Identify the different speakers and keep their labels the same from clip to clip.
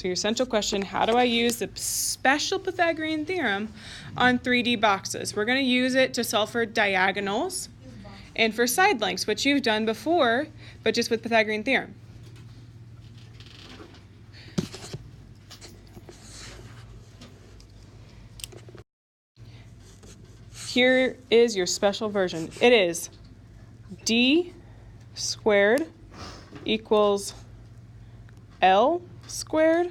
Speaker 1: So your central question, how do I use the special Pythagorean theorem on 3D boxes? We're going to use it to solve for diagonals and for side lengths, which you've done before, but just with Pythagorean theorem. Here is your special version. It is d squared equals L squared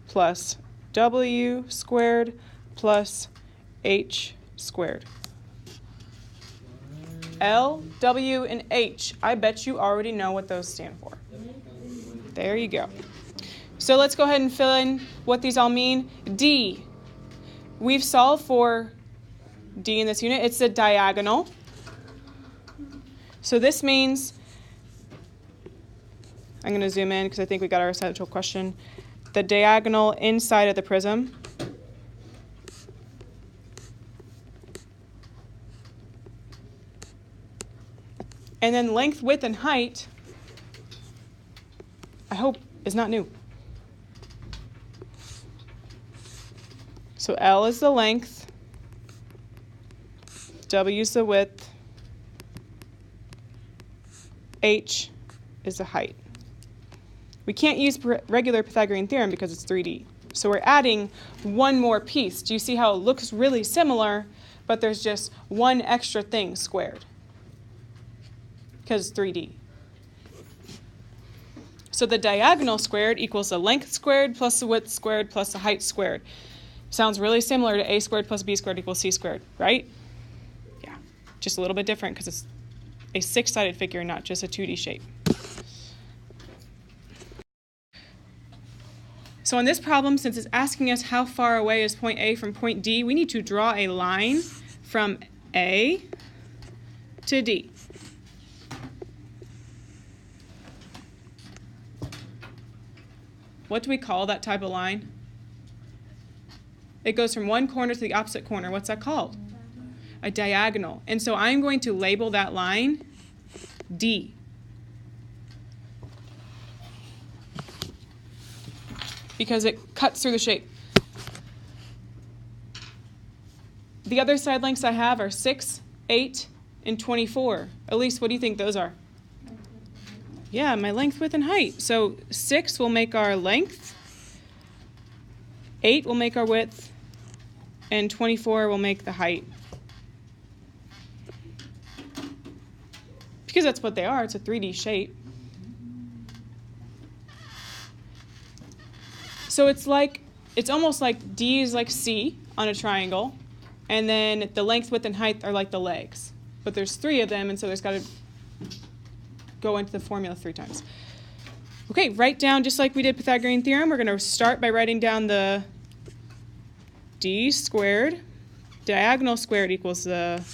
Speaker 1: plus W squared plus H squared. L, W, and H. I bet you already know what those stand for. There you go. So let's go ahead and fill in what these all mean. D. We've solved for D in this unit. It's a diagonal. So this means, I'm going to zoom in because I think we got our central question. The diagonal inside of the prism. And then length, width, and height, I hope, is not new. So L is the length. W is the width. H is the height. We can't use regular Pythagorean theorem because it's 3D. So we're adding one more piece. Do you see how it looks really similar, but there's just one extra thing squared? Because it's 3D. So the diagonal squared equals the length squared plus the width squared plus the height squared. Sounds really similar to a squared plus b squared equals c squared, right? Yeah, just a little bit different because it's a six-sided figure, not just a 2D shape. So on this problem, since it's asking us how far away is point A from point D, we need to draw a line from A to D. What do we call that type of line? It goes from one corner to the opposite corner. What's that called? A diagonal. And so I'm going to label that line D. Because it cuts through the shape. The other side lengths I have are 6, 8, and 24. Elise, what do you think those are? Yeah, my length, width, and height. So 6 will make our length, 8 will make our width, and 24 will make the height. Because that's what they are. It's a 3D shape. So it's almost like D is like C on a triangle, and then the length, width, and height are like the legs. But there's 3 of them, and so there's got to go into the formula 3 times. Okay, write down just like we did Pythagorean theorem. We're going to start by writing down the D squared, diagonal squared equals the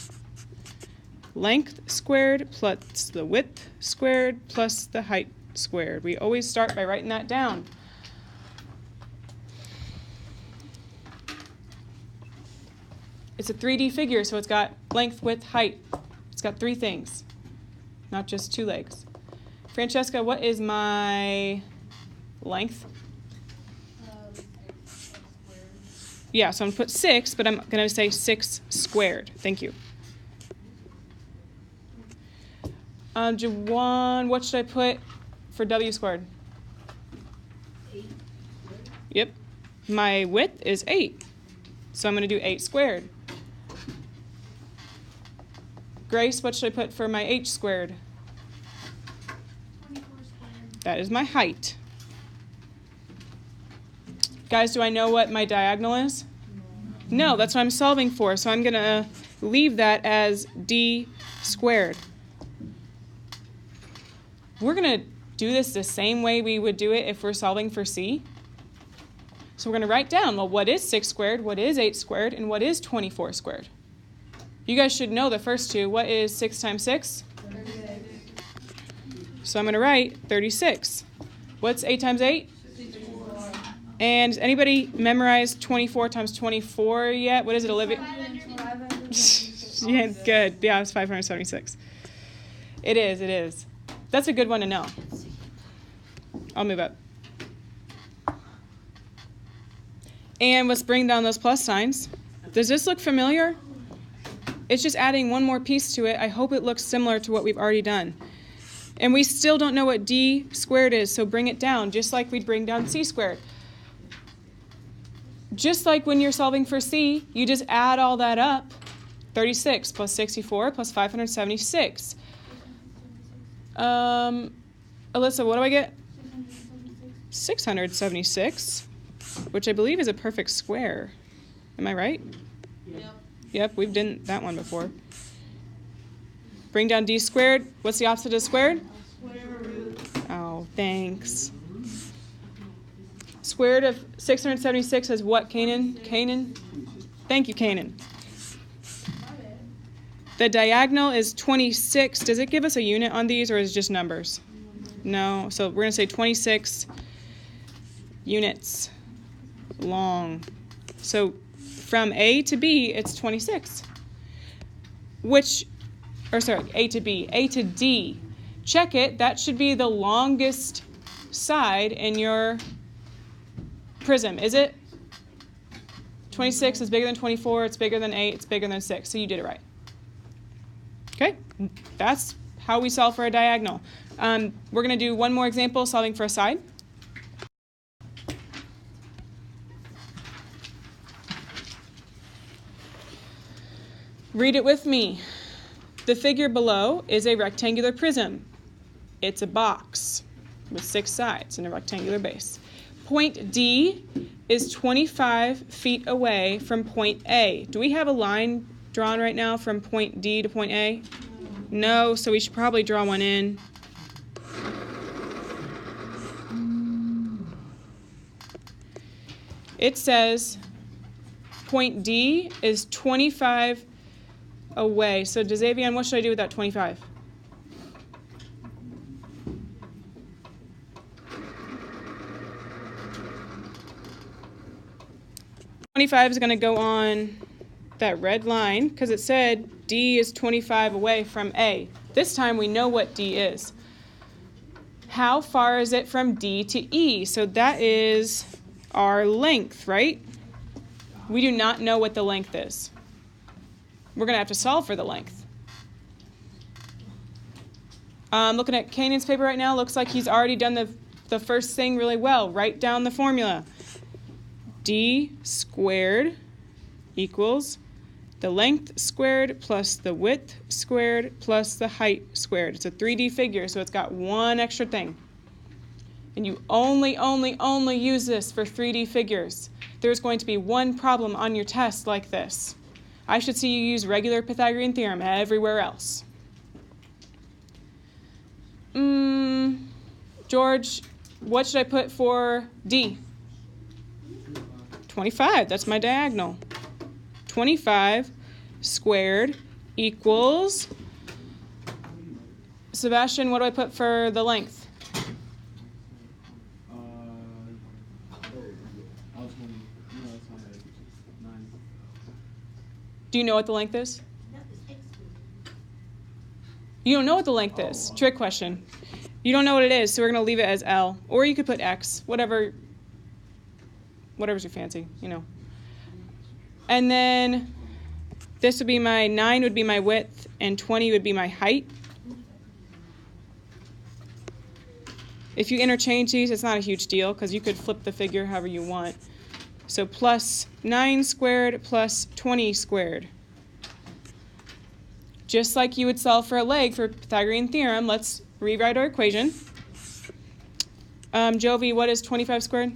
Speaker 1: length squared plus the width squared plus the height squared. We always start by writing that down. It's a 3D figure, so it's got length, width, height. It's got 3 things, not just 2 legs. Francesca, what is my length? Yeah, so I'm going to put 6, but I'm going to say 6 squared. Thank you. Jawan, what should I put for W squared?
Speaker 2: 8.
Speaker 1: Yep. My width is 8. So I'm going to do 8 squared. Grace, what should I put for my H squared?
Speaker 2: 24 squared.
Speaker 1: That is my height. Guys, do I know what my diagonal is? No, that's what I'm solving for. So I'm going to leave that as D squared. We're going to do this the same way we would do it if we're solving for C. So we're going to write down, well, what is 6 squared, what is 8 squared, and what is 24 squared? You guys should know the first two. What is 6 times 6?
Speaker 2: 36.
Speaker 1: So I'm going to write 36. What's 8 times 8?
Speaker 2: 64.
Speaker 1: And does anybody memorize 24 times 24 yet? What is it, Olivia?
Speaker 2: 576.
Speaker 1: Yeah, good. Yeah, it's 576. It is. – That's a good one to know. I'll move up. And let's bring down those plus signs. Does this look familiar? It's just adding one more piece to it. I hope it looks similar to what we've already done. And we still don't know what d squared is, so bring it down, just like we'd bring down c squared. Just like when you're solving for c, you just add all that up. 36 plus 64 plus 576. Alyssa, what do I get? 676, which I believe is a perfect square. Am I right?
Speaker 2: Yep.
Speaker 1: Yep, we've done that one before. Bring down d squared. What's the opposite of squared?
Speaker 2: Square root.
Speaker 1: Oh, thanks. Square root of 676 is what, Canaan? Canaan? Thank you, Canaan. The diagonal is 26. Does it give us a unit on these, or is it just numbers? No. So we're going to say 26 units long. So from A to B, it's 26. A to B. A to D. Check it. That should be the longest side in your prism. Is it? 26 is bigger than 24. It's bigger than 8. It's bigger than 6. So you did it right. Okay, that's how we solve for a diagonal. We're going to do one more example, solving for a side. Read it with me. The figure below is a rectangular prism. It's a box with 6 sides and a rectangular base. Point D is 25 feet away from point A. Do we have a line drawn right now from point D to point A? No, so we should probably draw one in. It says point D is 25 away. So Desavian, what should I do with that 25? Is going to go on that red line because it said D is 25 away from A. This time we know what D is. How far is it from D to E? So that is our length, right? We do not know what the length is. We're going to have to solve for the length. Looking at Canaan's paper right now, looks like he's already done the first thing really well. Write down the formula. D squared equals the length squared plus the width squared plus the height squared. It's a 3D figure, so it's got one extra thing. And you only use this for 3D figures. There's going to be one problem on your test like this. I should see you use regular Pythagorean theorem everywhere else. George, what should I put for D? 25, that's my diagonal. 25 squared equals, Sebastian, what do I put for the length? Do you know what the length is? You don't know what the length is. Trick question. You don't know what it is, so we're going to leave it as L. Or you could put X, whatever's your fancy, you know. And then this would be 9 would be my width, and 20 would be my height. If you interchange these, it's not a huge deal because you could flip the figure however you want. So plus 9 squared plus 20 squared. Just like you would solve for a leg for Pythagorean theorem, let's rewrite our equation. Jovi, what is 25 squared?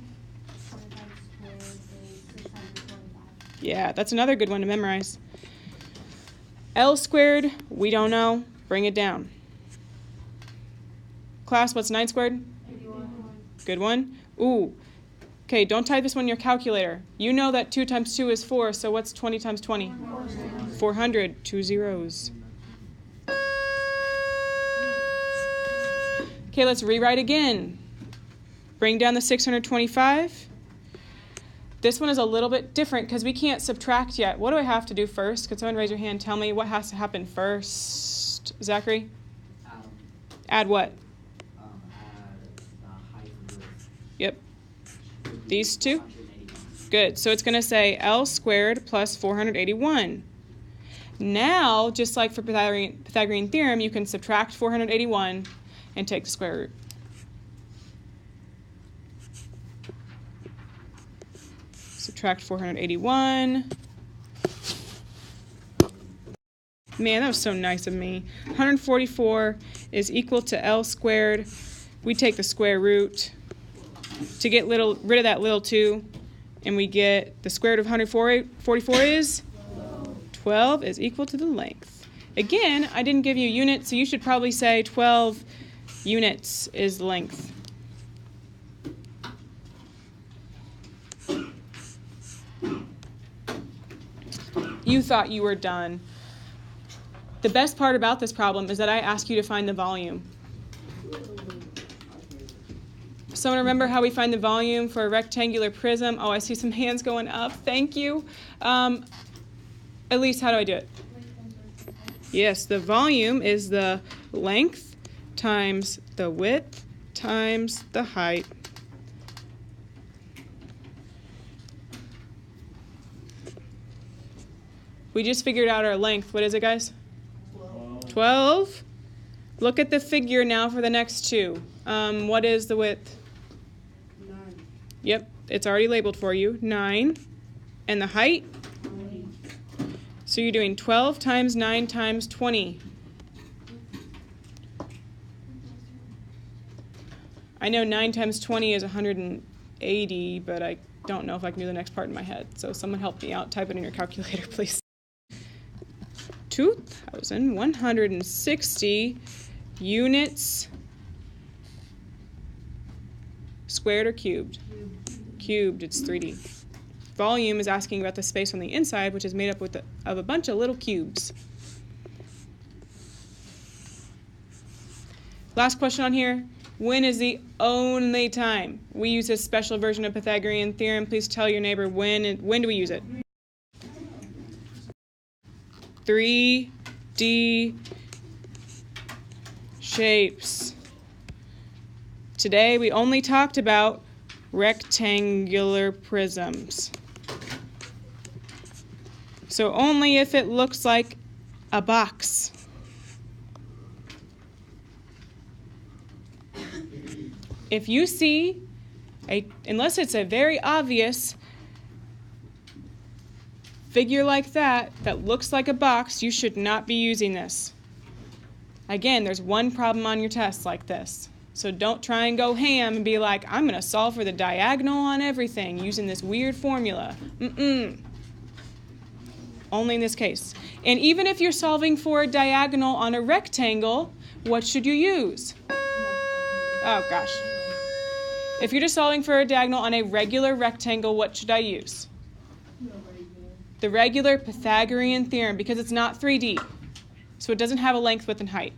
Speaker 2: 25 squared is 625.
Speaker 1: Yeah, that's another good one to memorize. L squared, we don't know. Bring it down. Class, what's 9 squared?
Speaker 2: 81.
Speaker 1: Good one. Ooh. Okay, don't type this one in your calculator. You know that 2 times 2 is 4, so what's 20 times 20? 400. 2 zeros. Okay, let's rewrite again. Bring down the 625. This one is a little bit different because we can't subtract yet. What do I have to do first? Could someone raise your hand and tell me what has to happen first? Zachary? Add what?
Speaker 3: Add the height and width.
Speaker 1: Yep. These two?
Speaker 3: 181.
Speaker 1: Good. So it's going to say L squared plus 481. Now, just like for Pythagorean theorem, you can subtract 481 and take the square root. Subtract 481. Man, that was so nice of me. 144 is equal to L squared. We take the square root to get rid of that little 2, and we get the square root of 144 is 12 is equal to the length. Again, I didn't give you units, so you should probably say 12 units is the length. You thought you were done. The best part about this problem is that I ask you to find the volume. Someone remember how we find the volume for a rectangular prism? Oh, I see some hands going up. Thank you. Elise, how do I do it? Yes, the volume is the length times the width times the height. We just figured out our length. What is it, guys? 12. Look at the figure now for the next two. What is the width?
Speaker 2: 9.
Speaker 1: Yep, it's already labeled for you. 9. And the height?
Speaker 2: 20.
Speaker 1: So you're doing 12 times 9 times 20. I know 9 times 20 is 180, but I don't know if I can do the next part in my head. So someone help me out. Type it in your calculator, please. 2,160 units squared or cubed? Cubed, it's 3D. Volume is asking about the space on the inside, which is made up of a bunch of little cubes. Last question on here. When is the only time we use this special version of Pythagorean theorem? Please tell your neighbor when do we use it? 3D shapes. Today we only talked about rectangular prisms. So only if it looks like a box. If you see unless it's a very obvious figure like that looks like a box, you should not be using this. Again, there's one problem on your test like this. So don't try and go ham and be like, I'm going to solve for the diagonal on everything using this weird formula. Only in this case. And even if you're solving for a diagonal on a rectangle, what should you use? Oh, gosh. If you're just solving for a diagonal on a regular rectangle, what should I use? The regular Pythagorean theorem, because it's not 3D. So it doesn't have a length, width, and height.